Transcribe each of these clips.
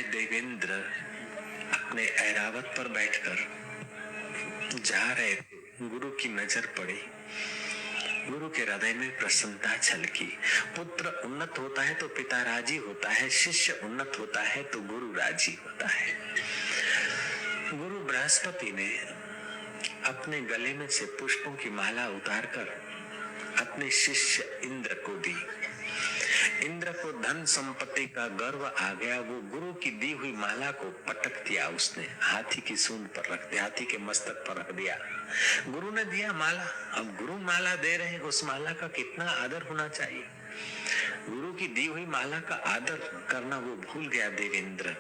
देवेंद्र अपने ऐरावत पर बैठकर जा रहे थे। गुरु की नजर पड़ी, गुरु के हृदय में प्रसन्नता छलकी। पुत्र उन्नत होता है तो पिता राजी होता है, शिष्य उन्नत होता है तो गुरु राजी होता है। गुरु बृहस्पति ने अपने गले में से पुष्पों की माला उतारकर अपने शिष्य इंद्र को दी। इंद्र को धन संपत्ति का गर्व आ गया। वो गुरु की दी हुई माला को पटक दिया, उसने हाथी की सूंड पर रख दिया, हाथी के मस्तक पर रख दिया। गुरु ने दिया माला, अब गुरु माला दे रहे हैं, उस माला का कितना आदर होना चाहिए। गुरु की दी हुई माला का आदर करना वो भूल गया देवेंद्र।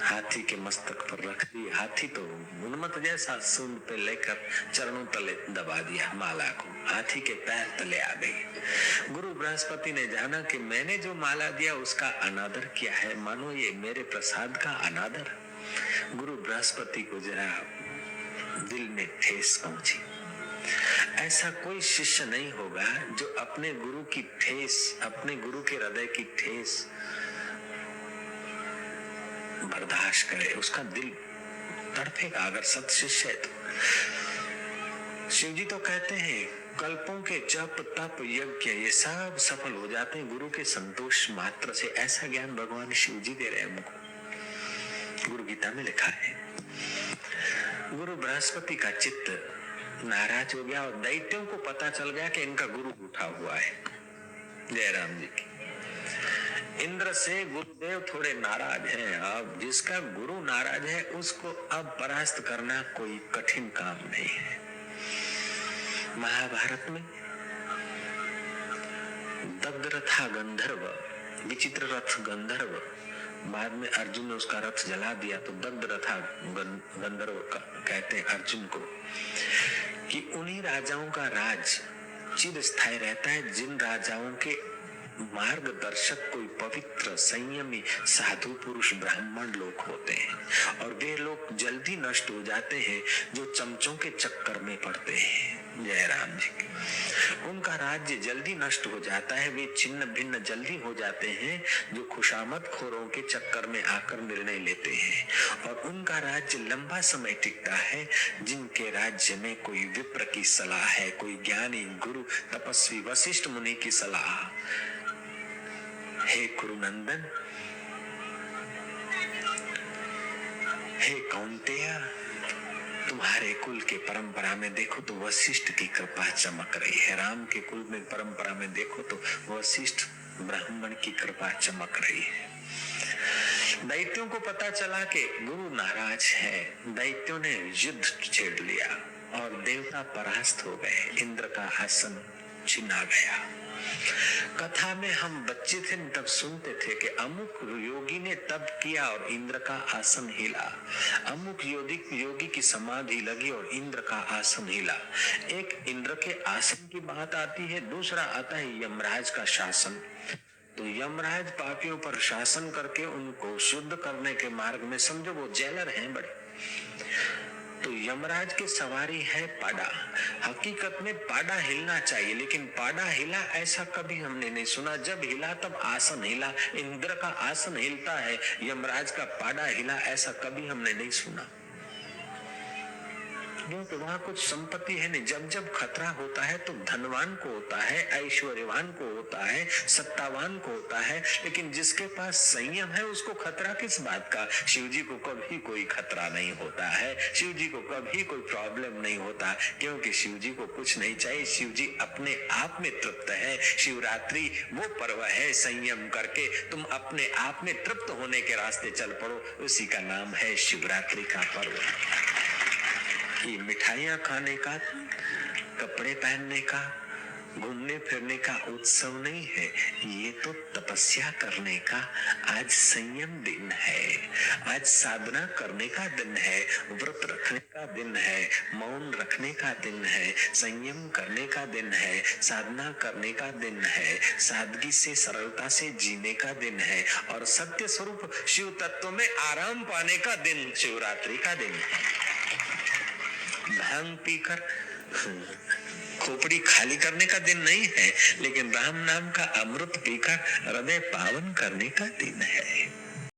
हाथी के मस्तक पर रख दी। हाथी तो उन्मत्त जैसा सूंड पे लेकर चरणों तले दबा दिया माला को, हाथी के पैर तले आ गई। गुरु बृहस्पति ने जाना कि मैंने जो माला दिया उसका अनादर किया है, मानो ये मेरे प्रसाद का अनादर। गुरु बृहस्पति को जरा दिल में ठेस पहुंची। ऐसा कोई शिष्य नहीं होगा जो अपने गुरु की ठेस, अपने गुरु के हृदय की ठेस बर्दाश्त करे, उसका दिल तड़पेगा अगर सत शिष्य है तो। शिव जी तो कहते हैं कल्पों के जप तप यज्ञ ये सब सफल हो जाते हैं गुरु के संतोष मात्र से। ऐसा ज्ञान भगवान शिव जी दे रहे हैं हमको, गुरु गीता में लिखा है। गुरु बृहस्पति का चित्त नाराज हो गया और दैत्यों को पता चल गया कि इनका गुरु उठा हुआ है। जय राम जी की। इंद्र से गुरुदेव थोड़े नाराज हैं। अब जिसका गुरु नाराज है उसको अब परास्त करना कोई कठिन काम नहीं है। महाभारत में दग्धरथा गंधर्व, विचित्र रथ गंधर्व, बाद में अर्जुन ने उसका रथ जला दिया तो दग्धरथा गंधर्व कहते हैं अर्जुन को कि उन्हीं राजाओं का राज चिर स्थायी रहता है जिन राजाओं के मार्गदर्शक कोई पवित्र संयमी साधु पुरुष ब्राह्मण लोग होते हैं, और वे लोग जल्दी नष्ट हो जाते हैं जो चमचों के चक्कर में पड़ते हैं। जय राम जी की। उनका राज्य जल्दी नष्ट हो जाता है, वे छिन्न भिन्न जल्दी हो जाते हैं जो खुशामद खोरों के चक्कर में आकर निर्णय लेते हैं, और उनका राज्य लंबा समय टिकता है जिनके राज्य में कोई विप्र की सलाह है, कोई ज्ञानी गुरु तपस्वी वशिष्ठ मुनि की सलाह। हे कुरुनंदन, हे कौन्तेय, तुम्हारे कुल के परंपरा में देखो तो वशिष्ठ की कृपा चमक रही है। राम के कुल में परंपरा में देखो तो वशिष्ठ ब्राह्मण की कृपा चमक रही है। दैत्यों को पता चला कि गुरु नाराज है। दैत्यों ने युद्ध छेड़ लिया और देवता परास्त हो गए। इंद्र का आसन छिना गया। कथा में हम बच्चे थे तब सुनते थे कि अमुक योगी ने तप किया और इंद्र का आसन हिला, अमुक योगी की समाधि लगी और इंद्र का आसन हिला। एक इंद्र के आसन की बात आती है, दूसरा आता है यमराज का शासन। तो यमराज पापियों पर शासन करके उनको शुद्ध करने के मार्ग में, समझो वो जेलर हैं बड़े, तो यमराज की सवारी है पाडा। हकीकत में पाडा हिलना चाहिए, लेकिन पाडा हिला ऐसा कभी हमने नहीं सुना। जब हिला तब आसन हिला। इंद्र का आसन हिलता है, यमराज का पाडा हिला ऐसा कभी हमने नहीं सुना। क्योंकि वहां कुछ संपत्ति है नहीं। जब जब खतरा होता है तो धनवान को होता है, ऐश्वर्यवान को होता है, सत्तावान को होता है, लेकिन जिसके पास संयम है उसको खतरा किस बात का। शिव जी को कभी कोई खतरा नहीं होता है, शिव जी को कभी कोई प्रॉब्लम नहीं होता, क्योंकि शिव जी को कुछ नहीं चाहिए। शिव जी अपने आप में तृप्त है। शिवरात्रि वो पर्व है, संयम करके तुम अपने आप में तृप्त होने के रास्ते चल पड़ो, उसी का नाम है शिवरात्रि का पर्व। ये मिठाइयां खाने का, कपड़े पहनने का, घूमने फिरने का उत्सव नहीं है, ये तो तपस्या करने का आज संयम दिन है। आज साधना करने का दिन है, व्रत रखने का दिन है, मौन रखने का दिन है, संयम करने का दिन है, साधना करने का दिन है, सादगी से सरलता से जीने का दिन है, और सत्य स्वरूप शिव तत्व में आराम पाने का दिन शिवरात्रि का दिन है। भांग पीकर खोपड़ी खाली करने का दिन नहीं है, लेकिन राम नाम का अमृत पीकर हृदय पावन करने का दिन है।